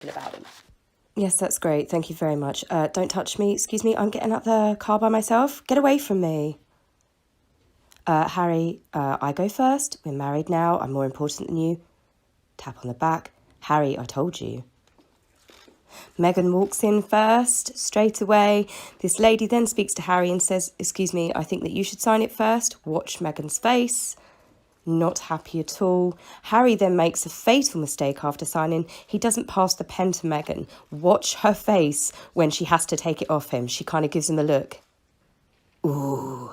about him. Yes, that's great. Thank you very much. Don't touch me. Excuse me, I'm getting out the car by myself. Get away from me. Harry, I go first. We're married now. I'm more important than you. Tap on the back. Harry, I told you. Meghan walks in first, straight away. This lady then speaks to Harry and says, excuse me, I think that you should sign it first. Watch Meghan's face. Not happy at all. Harry then makes a fatal mistake after signing. He doesn't pass the pen to Meghan. Watch her face when she has to take it off him. She kind of gives him a look. Ooh.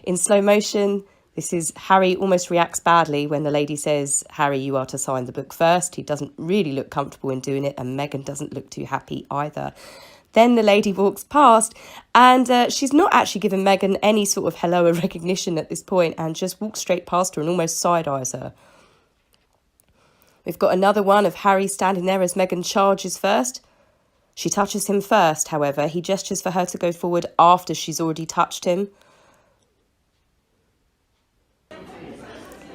In slow motion, this is Harry almost reacts badly when the lady says, Harry, you are to sign the book first. He doesn't really look comfortable in doing it, and Meghan doesn't look too happy either. Then the lady walks past, and she's not actually given Meghan any sort of hello or recognition at this point, and just walks straight past her and almost side-eyes her. We've got another one of Harry standing there as Meghan charges first. She touches him first, however. He gestures for her to go forward after she's already touched him.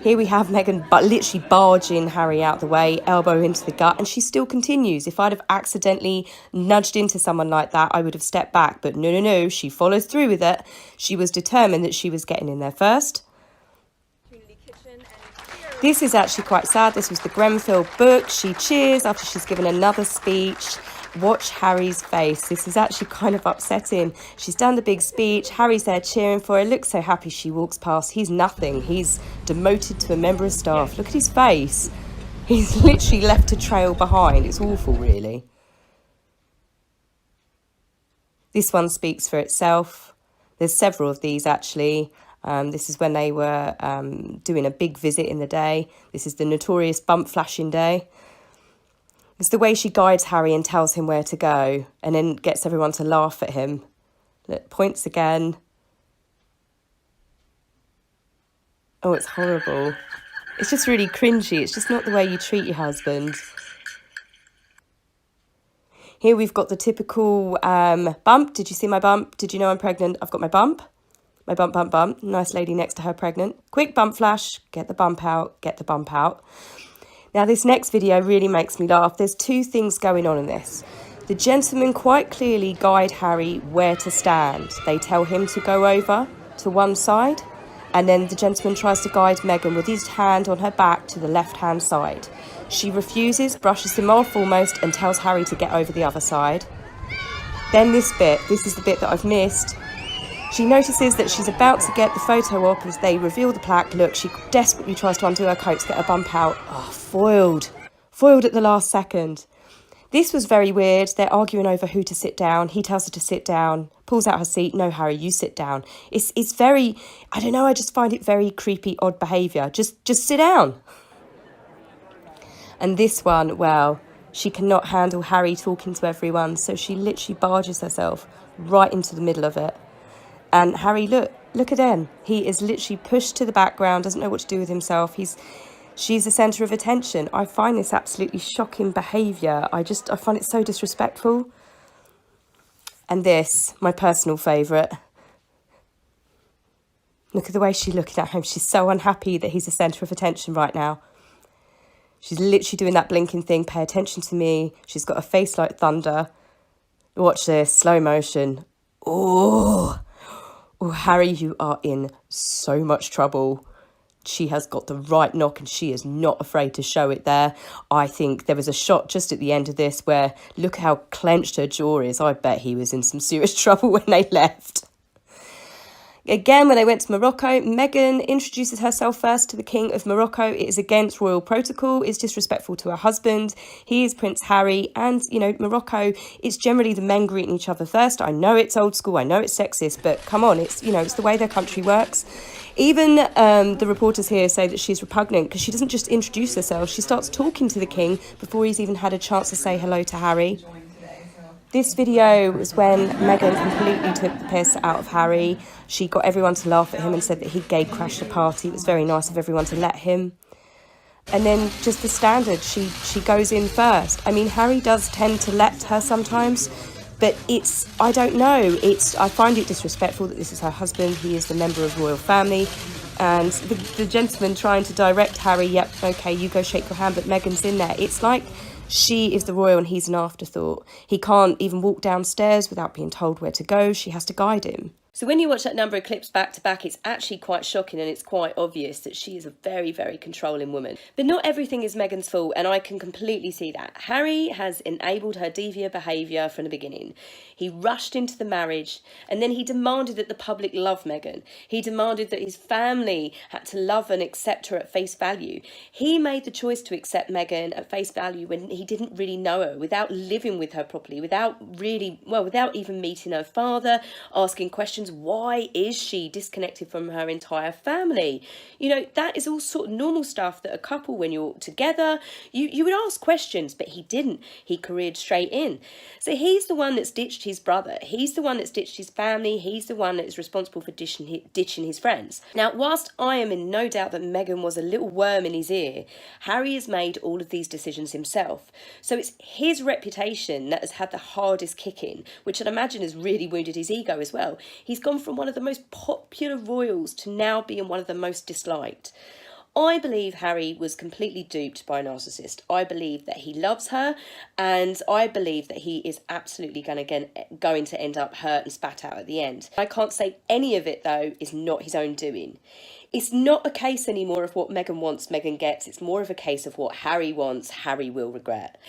Here we have Meghan literally barging Harry out the way, elbow into the gut, and she still continues. If I'd have accidentally nudged into someone like that, I would have stepped back. But no, she follows through with it. She was determined that she was getting in there first. This is actually quite sad. This was the Grenfell book. She cheers after she's given another speech. Watch Harry's face. This is actually kind of upsetting. She's done the big speech. Harry's there cheering for her. Looks so happy she walks past. He's nothing. He's demoted to a member of staff. Look at his face. He's literally left a trail behind. It's awful, really. This one speaks for itself. There's several of these, actually. This is when they were doing a big visit in the day. This is the notorious bump flashing day. It's the way she guides Harry and tells him where to go and then gets everyone to laugh at him. Look, points again. Oh, it's horrible. It's just really cringy. It's just not the way you treat your husband. Here we've got the typical bump. Did you see my bump? Did you know I'm pregnant? I've got my bump. My bump, bump, bump. Nice lady next to her pregnant. Quick bump flash. Get the bump out. Get the bump out. Now, this next video really makes me laugh. There's two things going on in this. The gentlemen quite clearly guide Harry where to stand. They tell him to go over to one side, and then the gentleman tries to guide Meghan with his hand on her back to the left-hand side. She refuses, brushes him off almost, and tells Harry to get over the other side. Then this is the bit that I've missed. She notices that she's about to get the photo op as they reveal the plaque. Look, she desperately tries to undo her coat to get her bump out. Oh, foiled. Foiled at the last second. This was very weird. They're arguing over who to sit down. He tells her to sit down, pulls out her seat. No, Harry, you sit down. It's very, I don't know, I just find it very creepy, odd behaviour. Just sit down. And this one, well, she cannot handle Harry talking to everyone, so she literally barges herself right into the middle of it. And Harry, look at him. He is literally pushed to the background, doesn't know what to do with himself. She's the centre of attention. I find this absolutely shocking behaviour. I find it so disrespectful. And this, my personal favourite. Look at the way she's looking at him. She's so unhappy that he's the centre of attention right now. She's literally doing that blinking thing. Pay attention to me. She's got a face like thunder. Watch this, slow motion. Oh, Harry, you are in so much trouble. She has got the right knock and she is not afraid to show it there. I think there was a shot just at the end of this where look how clenched her jaw is. I bet he was in some serious trouble when they left. Again, when they went to Morocco, Meghan introduces herself first to the King of Morocco. It is against royal protocol. It's disrespectful to her husband. He is Prince Harry. And, Morocco, it's generally the men greeting each other first. I know it's old school. I know it's sexist. But come on, it's the way their country works. Even the reporters here say that she's repugnant because she doesn't just introduce herself. She starts talking to the king before he's even had a chance to say hello to Harry. This video was when Meghan completely took the piss out of Harry. She got everyone to laugh at him and said that he gate crashed the party. It was very nice of everyone to let him. And then just the standard, she goes in first. I mean, Harry does tend to let her sometimes, but I don't know. I find it disrespectful that this is her husband. He is the member of royal family. and the gentleman trying to direct Harry, yep, okay, you go shake your hand, but Meghan's in there. It's like she is the royal and he's an afterthought. He can't even walk downstairs without being told where to go. She has to guide him. So when you watch that number of clips back to back, it's actually quite shocking, and it's quite obvious that she is a very, very controlling woman. But not everything is Meghan's fault, and I can completely see that. Harry has enabled her deviant behaviour from the beginning. He rushed into the marriage, and then he demanded that the public love Meghan. He demanded that his family had to love and accept her at face value. He made the choice to accept Meghan at face value when he didn't really know her, without living with her properly, without even meeting her father, asking questions. Why is she disconnected from her entire family? You know, that is all sort of normal stuff that a couple, when you're together, you would ask questions, but he didn't. He careered straight in. So he's the one that's ditched his brother. He's the one that's ditched his family. He's the one that is responsible for ditching his friends. Now, whilst I am in no doubt that Meghan was a little worm in his ear, Harry has made all of these decisions himself. So it's his reputation that has had the hardest kicking, which I'd imagine has really wounded his ego as well. He's gone from one of the most popular royals to now being one of the most disliked. I believe Harry was completely duped by a narcissist. I believe that he loves her, and I believe that he is absolutely going to end up hurt and spat out at the end. I can't say any of it, though, is not his own doing. It's not a case anymore of what Meghan wants, Meghan gets. It's more of a case of what Harry wants, Harry will regret.